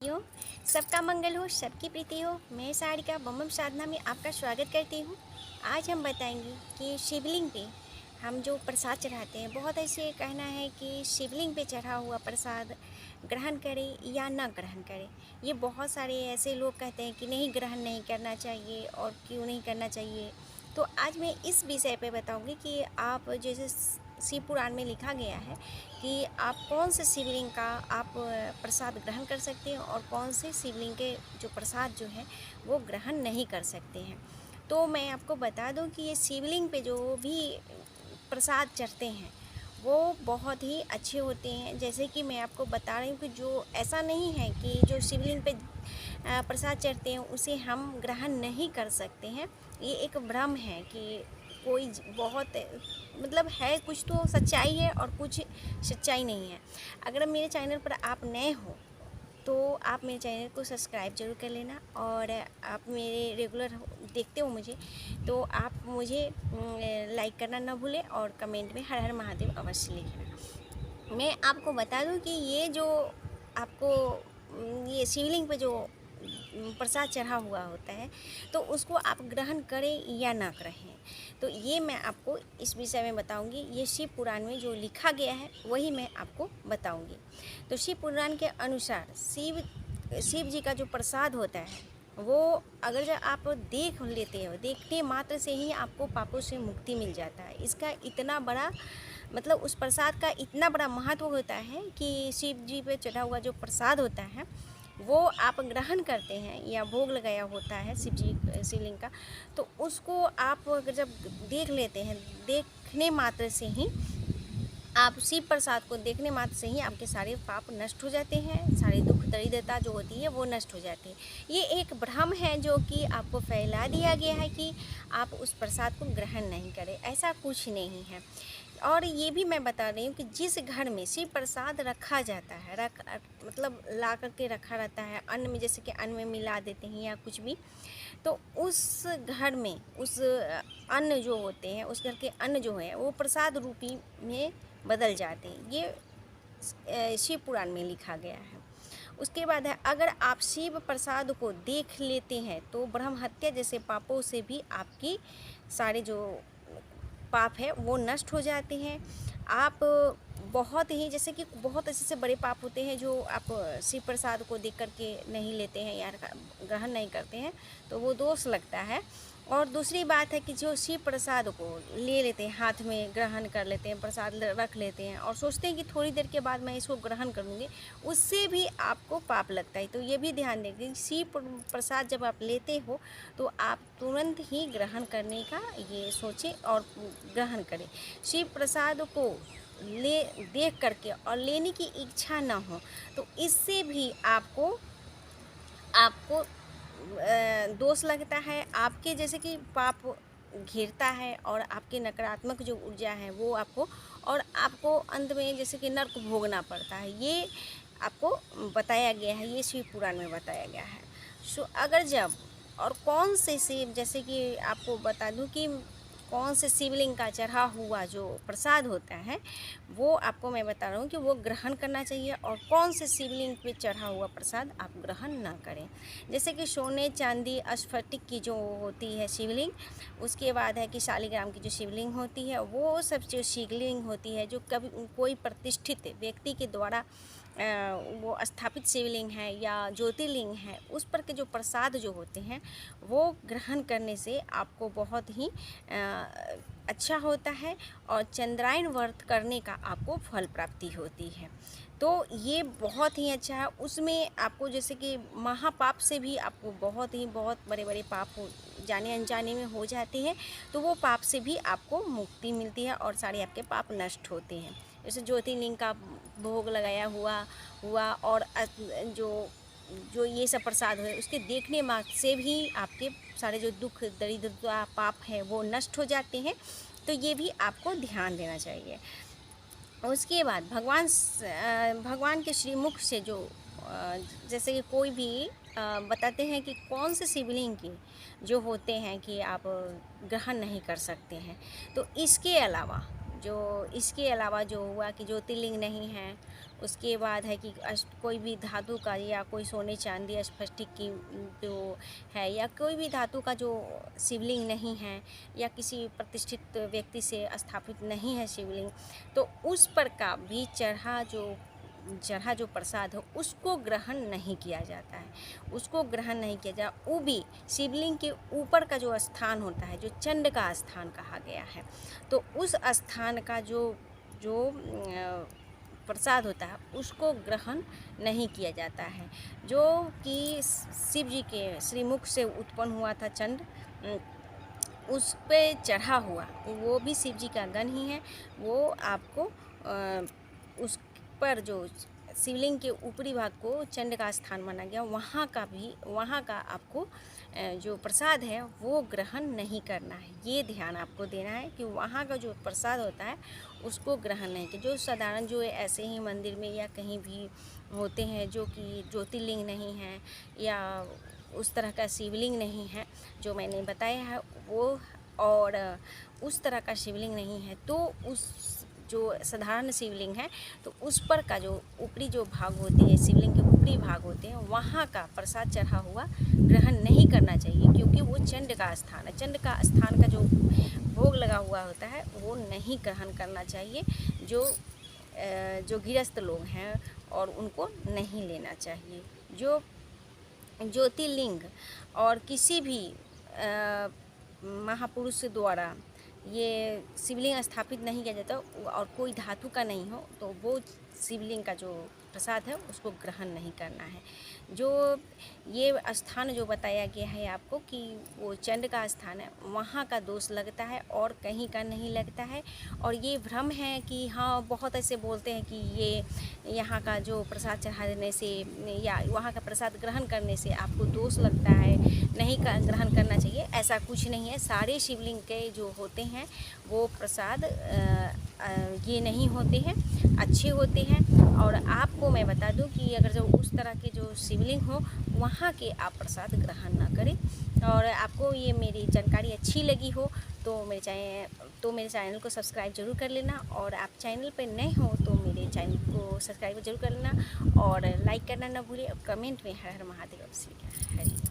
हो सबका मंगल हो, सबकी प्रीति हो। मैं सारिका बम साधना में आपका स्वागत करती हूँ। आज हम बताएंगे कि शिवलिंग पे हम जो प्रसाद चढ़ाते हैं, बहुत ऐसे कहना है कि शिवलिंग पे चढ़ा हुआ प्रसाद ग्रहण करें या ना ग्रहण करें। ये बहुत सारे ऐसे लोग कहते हैं कि नहीं, ग्रहण नहीं करना चाहिए और क्यों नहीं करना चाहिए। तो आज मैं इस विषय पे बताऊंगी कि आप जैसे शिव पुराण में लिखा गया है कि आप कौन से शिवलिंग का आप प्रसाद ग्रहण कर सकते हैं और कौन से शिवलिंग के जो प्रसाद जो है वो ग्रहण नहीं कर सकते हैं। तो मैं आपको बता दूं कि ये शिवलिंग पे जो भी प्रसाद चढ़ते हैं वो बहुत ही अच्छे होते हैं। जैसे कि मैं आपको बता रही हूँ कि जो ऐसा नहीं है कि जो शिवलिंग पे प्रसाद चढ़ते हैं उसे हम ग्रहण नहीं कर सकते हैं। ये एक भ्रम है कि कोई बहुत मतलब है, कुछ तो सच्चाई है और कुछ सच्चाई नहीं है। अगर मेरे चैनल पर आप नए हो तो आप मेरे चैनल को सब्सक्राइब जरूर कर लेना, और आप मेरे रेगुलर देखते हो मुझे तो आप मुझे लाइक करना ना भूलें और कमेंट में हर हर महादेव अवश्य लिखना। मैं आपको बता दूं कि ये जो आपको ये शिवलिंग पे जो प्रसाद चढ़ा हुआ होता है तो उसको आप ग्रहण करें या ना करें, तो ये मैं आपको इस विषय में बताऊंगी। ये शिव पुराण में जो लिखा गया है वही मैं आपको बताऊंगी। तो शिव पुराण के अनुसार शिव जी का जो प्रसाद होता है वो अगर जब आप देख लेते हो, देखने मात्र से ही आपको पापों से मुक्ति मिल जाता है। इसका इतना बड़ा मतलब उस प्रसाद का इतना बड़ा महत्व होता है कि शिव जी पे चढ़ा हुआ जो प्रसाद होता है वो आप ग्रहण करते हैं या भोग लगाया होता है शिवलिंग का, तो उसको आप जब देख लेते हैं, देखने मात्र से ही आप शिव प्रसाद को देखने मात्र से ही आपके सारे पाप नष्ट हो जाते हैं, सारी दुख दरिद्रता जो होती है वो नष्ट हो जाती है। ये एक भ्रम है जो कि आपको फैला दिया गया है कि आप उस प्रसाद को ग्रहण नहीं करें, ऐसा कुछ नहीं है। और ये भी मैं बता रही हूँ कि जिस घर में शिव प्रसाद रखा जाता है, मतलब ला करके रखा रहता है अन्न में, जैसे कि अन्न में मिला देते हैं या कुछ भी, तो उस घर में उस अन्न जो होते हैं, उस घर के अन्न जो है वो प्रसाद रूपी में बदल जाते हैं। ये शिव पुराण में लिखा गया है। उसके बाद है, अगर आप शिव प्रसाद को देख लेते हैं तो ब्रह्म हत्या जैसे पापों से भी आपकी सारे जो पाप है वो नष्ट हो जाते हैं। आप बहुत ही, जैसे कि बहुत ऐसे से बड़े पाप होते हैं जो आप शिव प्रसाद को देख करके नहीं लेते हैं या ग्रहण नहीं करते हैं, तो वो दोष लगता है। और दूसरी बात है कि जो शिव प्रसाद को ले लेते हैं, हाथ में ग्रहण कर लेते हैं, प्रसाद रख लेते हैं और सोचते हैं कि थोड़ी देर के बाद मैं इसको ग्रहण करूँगी, उससे भी आपको पाप लगता है। तो ये भी ध्यान दें कि शिव प्रसाद जब आप लेते हो तो आप तुरंत ही ग्रहण करने का ये सोचें और ग्रहण करें। शिव प्रसाद को ले देख करके और लेने की इच्छा ना हो तो इससे भी आपको आपको दोष लगता है, आपके जैसे कि पाप घिरता है और आपकी नकारात्मक जो ऊर्जा है वो आपको, और आपको अंत में जैसे कि नर्क भोगना पड़ता है। ये आपको बताया गया है, ये शिव पुराण में बताया गया है। सो अगर जब और कौन से शिव, जैसे कि आपको बता दूं कि कौन से शिवलिंग का चढ़ा हुआ जो प्रसाद होता है वो आपको मैं बता रहा हूँ कि वो ग्रहण करना चाहिए और कौन से शिवलिंग पे चढ़ा हुआ प्रसाद आप ग्रहण ना करें। जैसे कि सोने चांदी स्फटिक की जो होती है शिवलिंग, उसके बाद है कि शालिग्राम की जो शिवलिंग होती है, वो सब जो शिवलिंग होती है जो कभी कोई प्रतिष्ठित व्यक्ति के द्वारा वो स्थापित शिवलिंग है या ज्योतिर्लिंग है, उस पर के जो प्रसाद जो होते हैं वो ग्रहण करने से आपको बहुत ही अच्छा होता है और चंद्रायन व्रत करने का आपको फल प्राप्ति होती है। तो ये बहुत ही अच्छा है। उसमें आपको जैसे कि महापाप से भी आपको बहुत बड़े बड़े पाप हो जाने अनजाने में हो जाते हैं, तो वो पाप से भी आपको मुक्ति मिलती है और सारे आपके पाप नष्ट होते हैं। जैसे ज्योतिर्लिंग का भोग लगाया हुआ और जो जो ये सब प्रसाद है उसके देखने मात्र से भी आपके सारे जो दुख दरिद्रता पाप है वो नष्ट हो जाते हैं। तो ये भी आपको ध्यान देना चाहिए। उसके बाद भगवान के श्रीमुख से जो जैसे कि कोई भी बताते हैं कि कौन से शिवलिंग के जो होते हैं कि आप ग्रहण नहीं कर सकते हैं। तो इसके अलावा जो इसके अलावा जो हुआ कि ज्योतिर्लिंग नहीं है, उसके बाद है कि कोई भी धातु का या कोई सोने चांदी स्फटिक की जो है या कोई भी धातु का जो शिवलिंग नहीं है या किसी प्रतिष्ठित व्यक्ति से स्थापित नहीं है शिवलिंग, तो उस पर का भी चढ़ा जो प्रसाद हो उसको ग्रहण नहीं किया जाता है, उसको ग्रहण नहीं किया जाता। वो भी शिवलिंग के ऊपर का जो स्थान होता है, जो चंड का स्थान कहा गया है, तो उस स्थान का जो प्रसाद होता है उसको ग्रहण नहीं किया जाता है। जो कि शिव जी के श्रीमुख से उत्पन्न हुआ था चंड, उस पे चढ़ा हुआ वो भी शिव जी का गण ही है। वो आपको उस पर जो शिवलिंग के ऊपरी भाग को चंड का स्थान माना गया, वहाँ का आपको जो प्रसाद है वो ग्रहण नहीं करना है। ये ध्यान आपको देना है कि वहाँ का जो प्रसाद होता है उसको ग्रहण नहीं किया। जो साधारण जो ऐसे ही मंदिर में या कहीं भी होते हैं जो कि ज्योतिर्लिंग नहीं है या उस तरह का शिवलिंग नहीं है जो मैंने बताया है वो, और उस तरह का शिवलिंग नहीं है, तो उस जो साधारण शिवलिंग है तो उस पर का जो ऊपरी जो भाग होते हैं, शिवलिंग के ऊपरी भाग होते हैं, वहाँ का प्रसाद चढ़ा हुआ ग्रहण नहीं करना चाहिए, क्योंकि वो चंड का स्थान है। चंड का स्थान का जो भोग लगा हुआ होता है वो नहीं ग्रहण करना चाहिए। जो गृहस्थ लोग हैं और उनको नहीं लेना चाहिए। जो ज्योतिर्लिंग और किसी भी महापुरुष द्वारा ये शिवलिंग स्थापित नहीं किया जाता और कोई धातु का नहीं हो, तो वो शिवलिंग का जो प्रसाद है उसको ग्रहण नहीं करना है। जो ये स्थान जो बताया गया है आपको कि वो चंड का स्थान है, वहाँ का दोष लगता है और कहीं का नहीं लगता है। और ये भ्रम है कि हाँ, बहुत ऐसे बोलते हैं कि ये यहाँ का जो प्रसाद चढ़ा देने से या वहाँ का प्रसाद ग्रहण करने से आपको दोष लगता है, नहीं ग्रहण करना चाहिए। ऐसा कुछ नहीं है। सारे शिवलिंग के जो होते हैं वो प्रसाद ये नहीं होते हैं, अच्छे होते हैं। और आपको मैं बता दूं कि अगर जो उस तरह के जो शिवलिंग हो वहाँ के आप प्रसाद ग्रहण ना करें। और आपको ये मेरी जानकारी अच्छी लगी हो तो मेरे चैनल को सब्सक्राइब जरूर कर लेना, और आप चैनल पर नए हो तो मेरे चैनल को सब्सक्राइब जरूर कर लेना और लाइक करना ना भूलिए, और कमेंट में हर हर महादेव अवश्य लिखना। हरि।